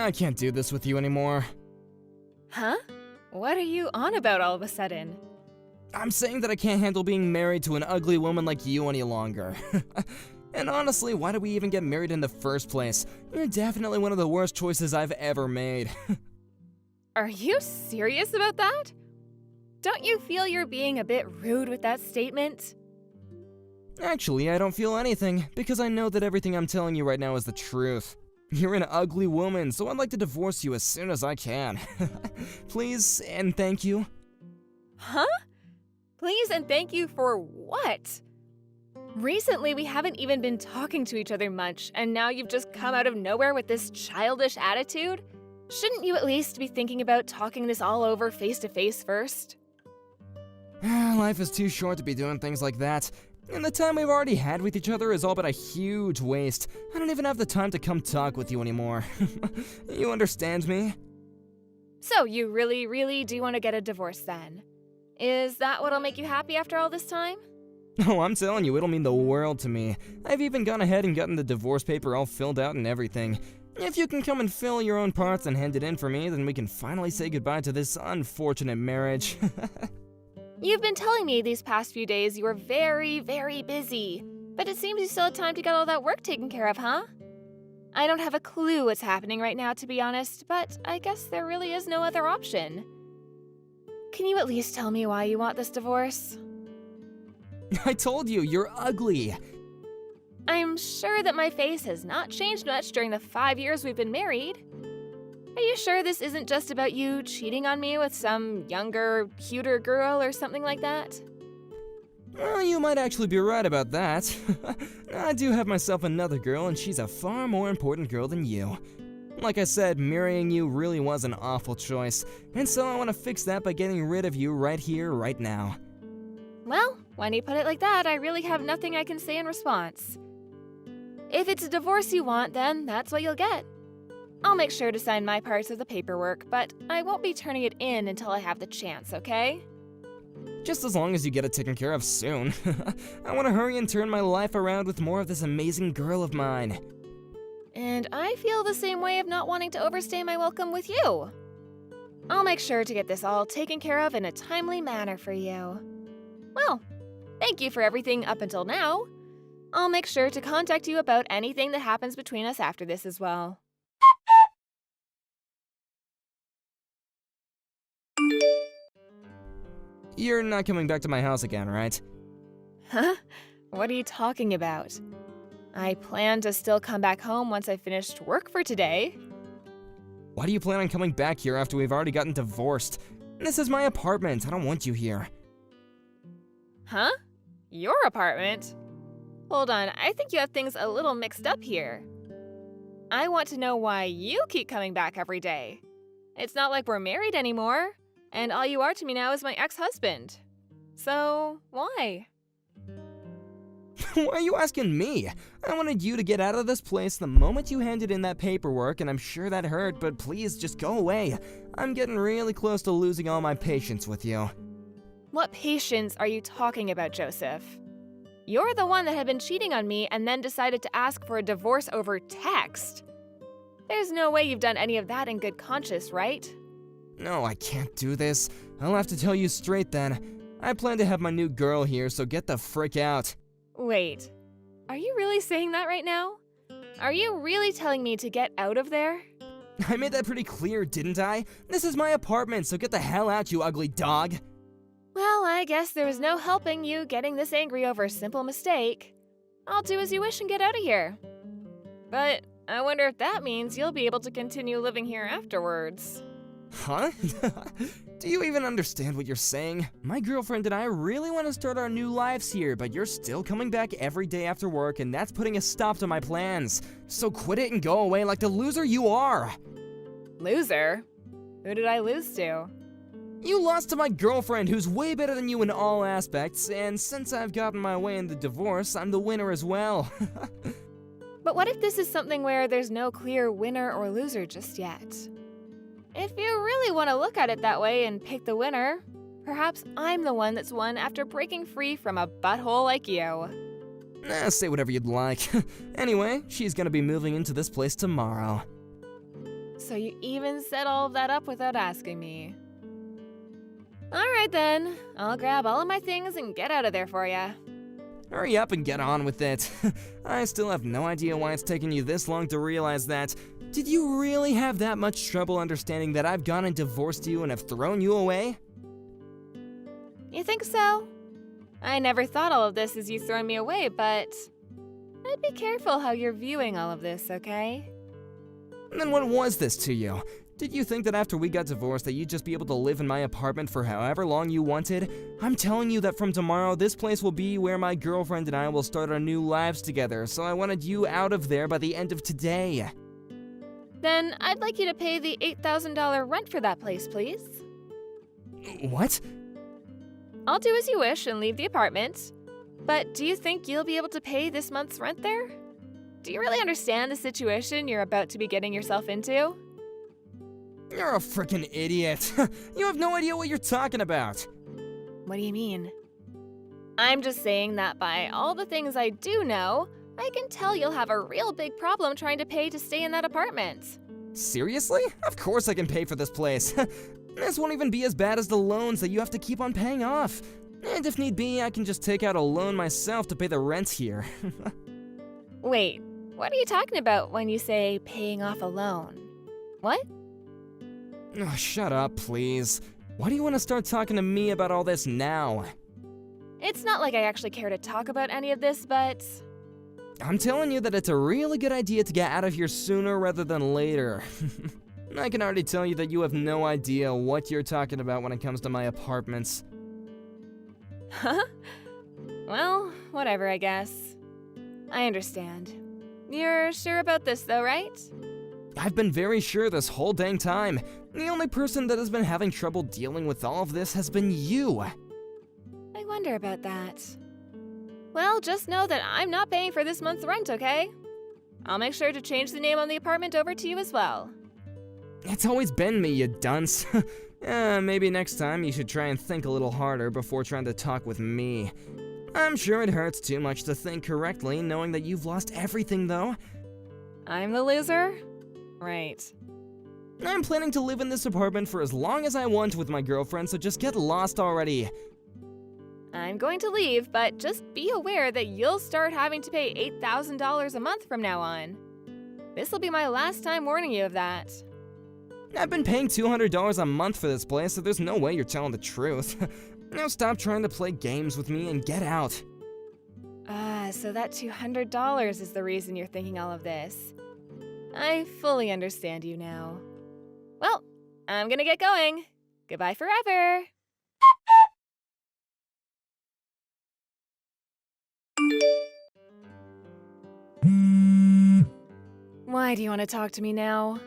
I can't do this with you anymore. Huh? What are you on about all of a sudden? I'm saying that I can't handle being married to an ugly woman like you any longer. And honestly, why did we even get married in the first place? You're definitely one of the worst choices I've ever made. Are you serious about that? Don't you feel you're being a bit rude with that statement? Actually, I don't feel anything, because I know that everything I'm telling you right now is the truth. You're an ugly woman, so I'd like to divorce you as soon as I can. Please and thank you. Huh? Please and thank you for what? Recently, we haven't even been talking to each other much, and now you've just come out of nowhere with this childish attitude? Shouldn't you at least be thinking about talking this all over face to face first? Life is too short to be doing things like that. And the time we've already had with each other is all but a huge waste. I don't even have the time to come talk with you anymore. You understand me? So you really do want to get a divorce then? Is that what'll make you happy after all this time? Oh, I'm telling you, it'll mean the world to me. I've even gone ahead and gotten the divorce paper all filled out and everything. If you can come and fill your own parts and hand it in for me, then we can finally say goodbye to this unfortunate marriage. You've been telling me these past few days you were very busy, but it seems you still had time to get all that work taken care of, huh? I don't have a clue what's happening right now, to be honest, but I guess there really is no other option. Can you at least tell me why you want this divorce? I told you, you're ugly. I'm sure that my face has not changed much during the 5 years we've been married. Are you sure this isn't just about you cheating on me with some younger, cuter girl or something like that? Well, you might actually be right about that. I do have myself another girl, and she's a far more important girl than you. Like I said, marrying you really was an awful choice, and so I want to fix that by getting rid of you right here, right now. Well, when you put it like that, I really have nothing I can say in response. If it's a divorce you want, then that's what you'll get. I'll make sure to sign my parts of the paperwork, but I won't be turning it in until I have the chance, okay? Just as long as you get it taken care of soon. I want to hurry and turn my life around with more of this amazing girl of mine. And I feel the same way of not wanting to overstay my welcome with you. I'll make sure to get this all taken care of in a timely manner for you. Well, thank you for everything up until now. I'll make sure to contact you about anything that happens between us after this as well. You're not coming back to my house again, right? Huh? What are you talking about? I plan to still come back home once I finished work for today. Why do you plan on coming back here after we've already gotten divorced? This is my apartment. I don't want you here. Huh? Your apartment? Hold on, I think you have things a little mixed up here. I want to know why you keep coming back every day. It's not like we're married anymore, and all you are to me now is my ex-husband. So, why? Why are you asking me? I wanted you to get out of this place the moment you handed in that paperwork, and I'm sure that hurt, but please just go away. I'm getting really close to losing all my patience with you. What patience are you talking about, Joseph? You're the one that had been cheating on me and then decided to ask for a divorce over text. There's no way you've done any of that in good conscience, right? No, I can't do this. I'll have to tell you straight then. I plan to have my new girl here, so get the frick out. Wait, are you really saying that right now? Are you really telling me to get out of there? I made that pretty clear, didn't I? This is my apartment, so get the hell out, you ugly dog. Well, I guess there was no helping you getting this angry over a simple mistake. I'll do as you wish and get out of here. But I wonder if that means you'll be able to continue living here afterwards. Huh? Do you even understand what you're saying? My girlfriend and I really want to start our new lives here, but you're still coming back every day after work, and that's putting a stop to my plans. So quit it and go away like the loser you are. Loser? Who did I lose to? You lost to my girlfriend, who's way better than you in all aspects, and since I've gotten my way in the divorce, I'm the winner as well. But what if this is something where there's no clear winner or loser just yet? If you really want to look at it that way and pick the winner, perhaps I'm the one that's won after breaking free from a butthole like you. Say whatever you'd like. Anyway, she's gonna be moving into this place tomorrow. So you even set all of that up without asking me. Alright then, I'll grab all of my things and get out of there for ya. Hurry up and get on with it. I still have no idea why it's taken you this long to realize that. Did you really have that much trouble understanding that I've gone and divorced you and have thrown you away? You think so? I never thought all of this as you throwing me away, but I'd be careful how you're viewing all of this, okay? Then what was this to you? Did you think that after we got divorced that you'd just be able to live in my apartment for however long you wanted? I'm telling you that from tomorrow, this place will be where my girlfriend and I will start our new lives together, so I wanted you out of there by the end of today. Then I'd like you to pay the $8,000 rent for that place, please. What? I'll do as you wish and leave the apartment. But do you think you'll be able to pay this month's rent there? Do you really understand the situation you're about to be getting yourself into? You're a freaking idiot. You have no idea what you're talking about. What do you mean? I'm just saying that by all the things I do know, I can tell you'll have a real big problem trying to pay to stay in that apartment. Seriously? Of course I can pay for this place. This won't even be as bad as the loans that you have to keep on paying off. And if need be, I can just take out a loan myself to pay the rent here. Wait, what are you talking about when you say paying off a loan? What? Oh, shut up, please. Why do you want to start talking to me about all this now? It's not like I actually care to talk about any of this, but I'm telling you that it's a really good idea to get out of here sooner rather than later. I can already tell you that you have no idea what you're talking about when it comes to my apartments. Huh? Well, whatever, I guess. I understand. You're sure about this though, right? I've been very sure this whole dang time. The only person that has been having trouble dealing with all of this has been you. I wonder about that. Well, just know that I'm not paying for this month's rent, okay? I'll make sure to change the name on the apartment over to you as well. It's always been me, you dunce. Maybe next time you should try and think a little harder before trying to talk with me. I'm sure it hurts too much to think correctly, knowing that you've lost everything, though. I'm the loser? Right. I'm planning to live in this apartment for as long as I want with my girlfriend, so just get lost already. I'm going to leave, but just be aware that you'll start having to pay $8,000 a month from now on. This will be my last time warning you of that. I've been paying $200 a month for this place, so there's no way you're telling the truth. Now stop trying to play games with me and get out. So that $200 is the reason you're thinking all of this. I fully understand you now. Well, I'm gonna get going. Goodbye forever. Why do you want to talk to me now?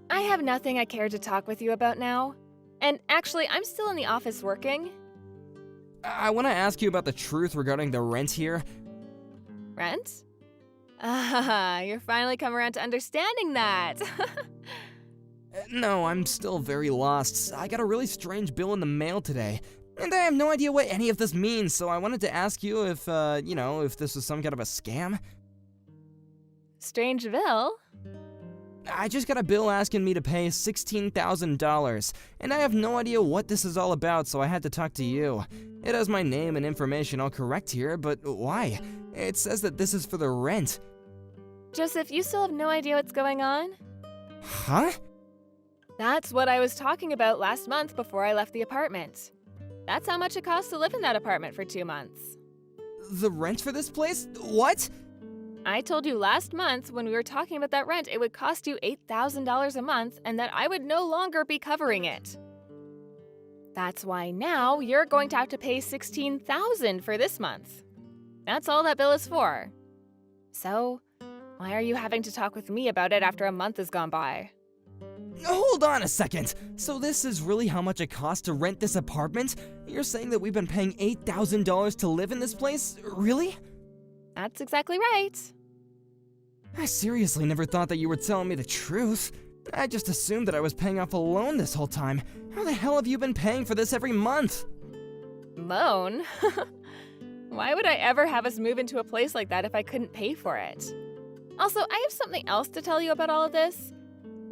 I have nothing I care to talk with you about now. And actually, I'm still in the office working. I want to ask you about the truth regarding the rent here. Rent? Ah, you're finally come around to understanding that. No, I'm still very lost. I got a really strange bill in the mail today. And I have no idea what any of this means, so I wanted to ask you if, if this was some kind of a scam. Strange bill? I just got a bill asking me to pay $16,000, and I have no idea what this is all about, so I had to talk to you. It has my name and information all correct here, but why? It says that this is for the rent. Joseph, you still have no idea what's going on? Huh? That's what I was talking about last month before I left the apartment. That's how much it costs to live in that apartment for 2 months. The rent for this place? What? I told you last month when we were talking about that rent, it would cost you $8,000 a month and that I would no longer be covering it. That's why now you're going to have to pay $16,000 for this month. That's all that bill is for. So, why are you having to talk with me about it after a month has gone by? Hold on a second. So this is really how much it costs to rent this apartment? You're saying that we've been paying $8,000 to live in this place? Really? That's exactly right. I seriously never thought that you were telling me the truth. I just assumed that I was paying off a loan this whole time. How the hell have you been paying for this every month? Loan? Why would I ever have us move into a place like that if I couldn't pay for it? Also, I have something else to tell you about all of this.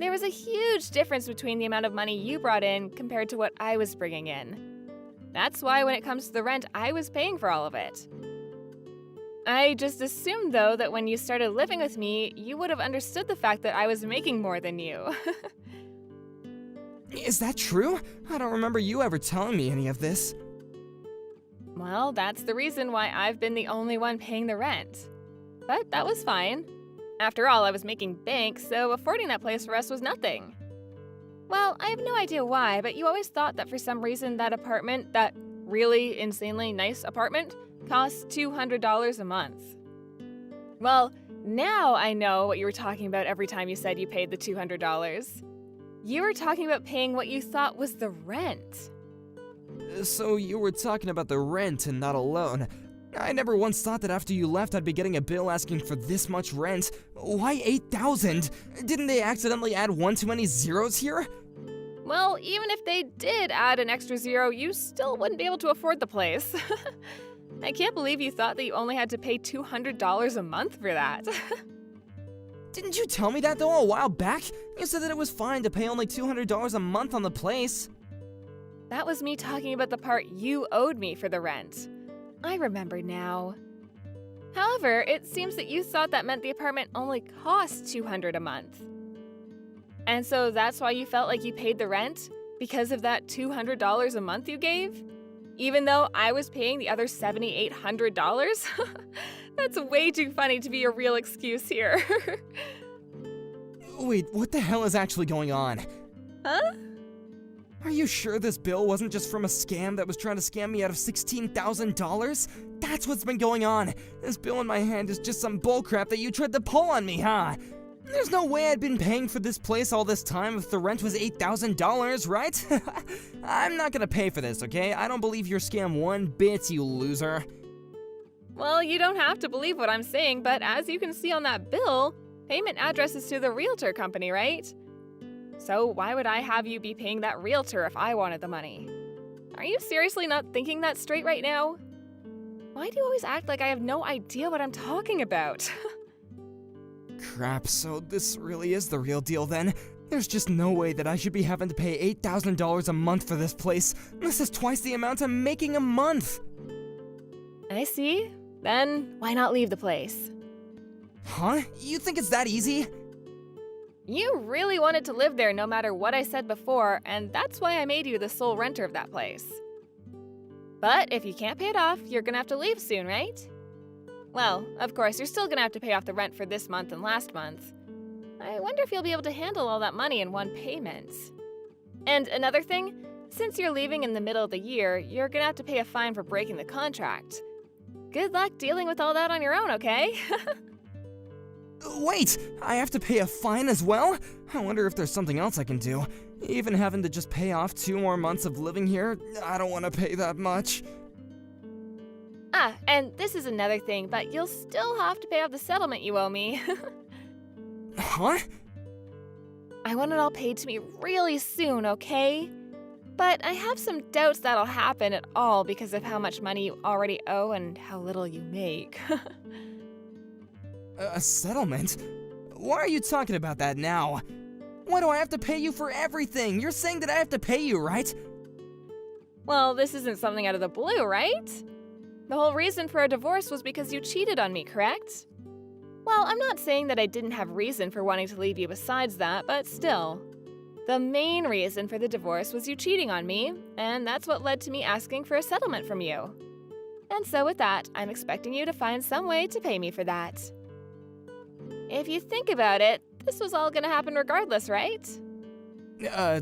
There was a huge difference between the amount of money you brought in compared to what I was bringing in. That's why when it comes to the rent, I was paying for all of it. I just assumed, though, that when you started living with me, you would have understood the fact that I was making more than you. Is that true? I don't remember you ever telling me any of this. Well, that's the reason why I've been the only one paying the rent. But that was fine. After all, I was making bank, so affording that place for us was nothing. Well, I have no idea why, but you always thought that for some reason that apartment, that really insanely nice apartment, cost $200 a month. Well, now I know what you were talking about every time you said you paid the $200. You were talking about paying what you thought was the rent. So you were talking about the rent and not a loan. I never once thought that after you left I'd be getting a bill asking for this much rent. Why $8,000? Didn't they accidentally add one too many zeros here? Well, even if they did add an extra zero, you still wouldn't be able to afford the place. I can't believe you thought that you only had to pay $200 a month for that. Didn't you tell me that though a while back? You said that it was fine to pay only $200 a month on the place. That was me talking about the part you owed me for the rent. I remember now. However, it seems that you thought that meant the apartment only cost $200 a month. And so that's why you felt like you paid the rent? Because of that $200 a month you gave? Even though I was paying the other $7,800? That's way too funny to be a real excuse here. Wait, what the hell is actually going on? Huh? Are you sure this bill wasn't just from a scam that was trying to scam me out of $16,000? That's what's been going on. This bill in my hand is just some bullcrap that you tried to pull on me, huh? There's no way I'd been paying for this place all this time if the rent was $8,000, right? I'm not gonna pay for this, okay? I don't believe your scam one bit, you loser. Well, you don't have to believe what I'm saying, but as you can see on that bill, payment address is to the realtor company, right? So why would I have you be paying that realtor if I wanted the money? Are you seriously not thinking that straight right now? Why do you always act like I have no idea what I'm talking about? Crap, so this really is the real deal then? There's just no way that I should be having to pay $8,000 a month for this place. This is twice the amount I'm making a month. I see. Then why not leave the place? Huh? You think it's that easy? You really wanted to live there no matter what I said before, and that's why I made you the sole renter of that place. But if you can't pay it off, you're gonna have to leave soon, right? Well, of course, you're still gonna have to pay off the rent for this month and last month. I wonder if you'll be able to handle all that money in one payment. And another thing, since you're leaving in the middle of the year, you're gonna have to pay a fine for breaking the contract. Good luck dealing with all that on your own, okay? Wait, I have to pay a fine as well? I wonder if there's something else I can do. Even having to just pay off 2 more months of living here, I don't want to pay that much. Ah, and this is another thing, but you'll still have to pay off the settlement you owe me. Huh? I want it all paid to me really soon, okay? But I have some doubts that'll happen at all because of how much money you already owe and how little you make. A settlement? Why are you talking about that now? Why do I have to pay you for everything? You're saying that I have to pay you, right? Well, this isn't something out of the blue, right? The whole reason for our divorce was because you cheated on me, correct? Well, I'm not saying that I didn't have reason for wanting to leave you besides that, but still. The main reason for the divorce was you cheating on me, and that's what led to me asking for a settlement from you. And so with that, I'm expecting you to find some way to pay me for that. If you think about it, this was all gonna happen regardless, right?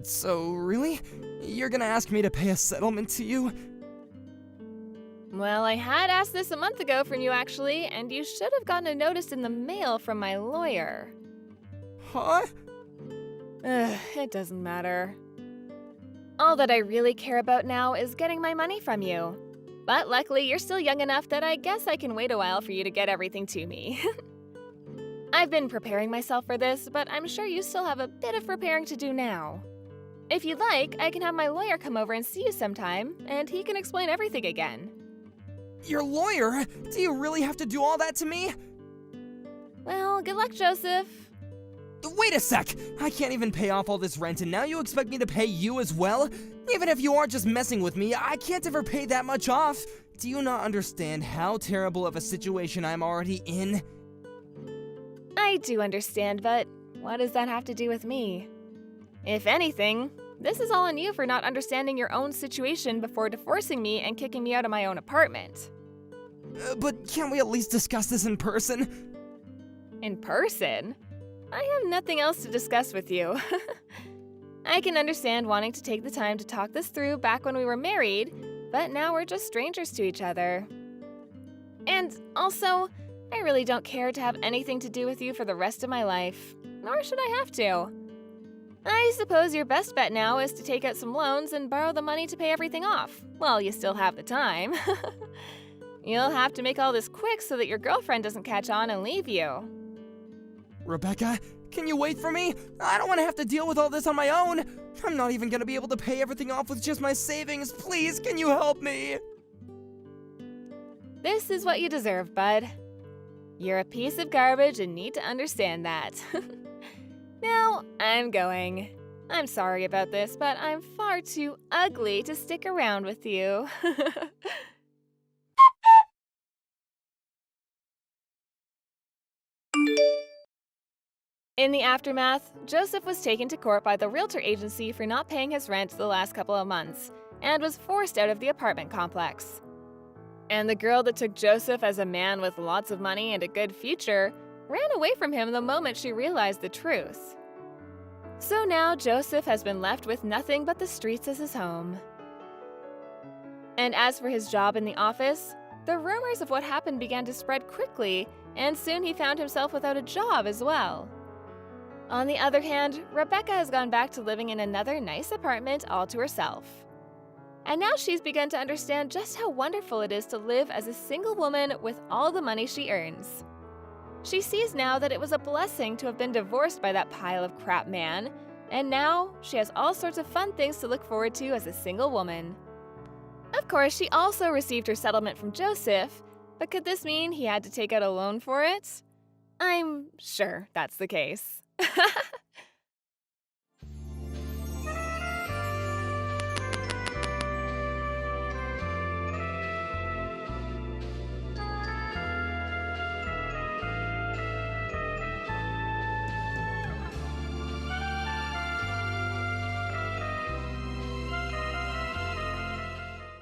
So really? You're gonna ask me to pay a settlement to you? Well, I had asked this a month ago from you actually, and you should have gotten a notice in the mail from my lawyer. Huh? It doesn't matter. All that I really care about now is getting my money from you. But luckily, you're still young enough that I guess I can wait a while for you to get everything to me. I've been preparing myself for this, but I'm sure you still have a bit of preparing to do now. If you'd like, I can have my lawyer come over and see you sometime, and he can explain everything again. Your lawyer? Do you really have to do all that to me? Well, good luck, Joseph. wait a sec! I can't even pay off all this rent and now you expect me to pay you as well? Even if you are just messing with me, I can't ever pay that much off! Do you not understand how terrible of a situation I'm already in? I do understand, but what does that have to do with me? If anything, this is all on you for not understanding your own situation before divorcing me and kicking me out of my own apartment. But can't we at least discuss this in person? In person? I have nothing else to discuss with you. I can understand wanting to take the time to talk this through back when we were married, but now we're just strangers to each other. And also, I really don't care to have anything to do with you for the rest of my life, nor should I have to. I suppose your best bet now is to take out some loans and borrow the money to pay everything off, while you still have the time. You'll have to make all this quick so that your girlfriend doesn't catch on and leave you. Rebecca, can you wait for me? I don't want to have to deal with all this on my own. I'm not even going to be able to pay everything off with just my savings. Please, can you help me? This is what you deserve, bud. You're a piece of garbage and need to understand that. Now, I'm going. I'm sorry about this, but I'm far too ugly to stick around with you. In the aftermath, Joseph was taken to court by the realtor agency for not paying his rent the last couple of months and was forced out of the apartment complex. And the girl that took Joseph as a man with lots of money and a good future ran away from him the moment she realized the truth. So now Joseph has been left with nothing but the streets as his home. And as for his job in the office, the rumors of what happened began to spread quickly, and soon he found himself without a job as well. On the other hand, Rebecca has gone back to living in another nice apartment all to herself. And now she's begun to understand just how wonderful it is to live as a single woman with all the money she earns. She sees now that it was a blessing to have been divorced by that pile of crap man, and now she has all sorts of fun things to look forward to as a single woman. Of course, she also received her settlement from Joseph, but could this mean he had to take out a loan for it? I'm sure that's the case.